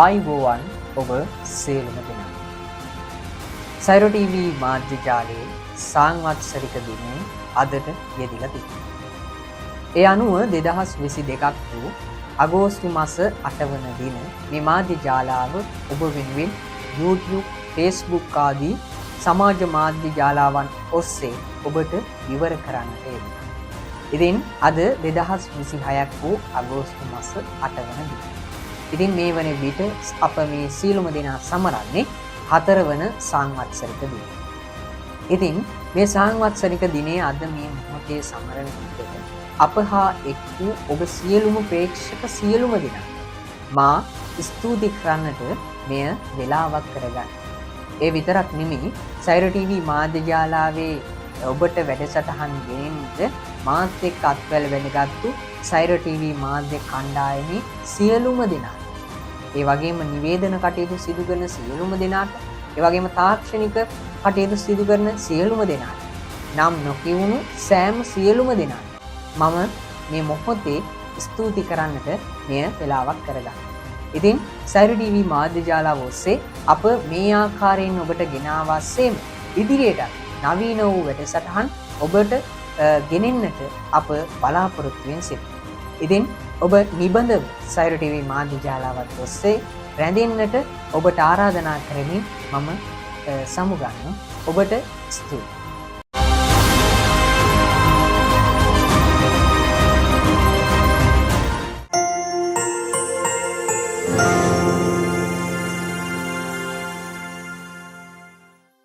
ආයුබෝවන් ඔබ සියලුම දෙනා. සයිරෝ ටීවී මාධ්‍ය ජාලයේ සංවත්සරික දිනය අදට යෙදිලා තිබෙනවා. ඒ අනුව 2022ක් වූ අගෝස්තු මාස 8 වන දින මේ මාධ්‍ය ජාලාව ඔබ වෙනුවෙන් YouTube, Facebook ආදී සමාජ මාධ්‍ය ජාලාවන් ඔස්සේ ඔබට විවර කරන්නට යෙදුණා. ඉතින් අද 2026ක් වූ අගෝස්තු මාස 8 වන දින. ඉතින් මේ වන විට අප මේ සීලුම දෙනා සමරන්නේ 4 වන සංවත්සරික දිනය. ඉතින් මේ සංවත්සරික දිනේ අද මේ මොහොතේ සමරන විට අප හා එක් වූ ඔබ සියලුම ප්‍රේක්ෂක සියලුම දෙනා මා ස්තුති කරන්නට මෙය වේලාවක් කරගන්න. ඒ විතරක් නෙමෙයි සයිරෝ ටීවී මාධ්‍ය ජාලාවේ ඔබට වැඩසටහන් ගෙනෙන්නට මාත් එක්ක අත්වැල් වැඩගත්තු සයිරෝ ටීවී මාධ්‍ය කණ්ඩායමේ සියලුම දෙනා, ඒ වගේම නිවේදන කටයුතු සිදු කරන සියලුම දෙනාට, ඒ වගේම තාක්ෂණික කටයුතු සිදු කරන සියලුම දෙනාට, නම් නොකියුණු සෑම සියලුම දෙනාට මම මේ මොහොතේ ස්තුති කරන්නට මෙය වේලාවක් කරගන්නවා. ඉතින් සයිරෝ ටීවී මාධ්‍ය ජාලාව ඔස්සේ අප මේ ආකාරයෙන් ඔබට ගෙනාවා සේම ඉදිරියට නවීන වූ වැඩසටහන් ඔබට ගෙනෙන්නට අප බලාපොරොත්තු වෙන සිටිනවා. ඉතින් ඔබ නිබඳව සයිරෝ ටීවී මාධ්‍ය ජාලාවත් ඔස්සේ රැඳෙන්නට ඔබට ආරාධනා කරමින් මම සමුගන්නවා. ඔබට ස්තුතියි.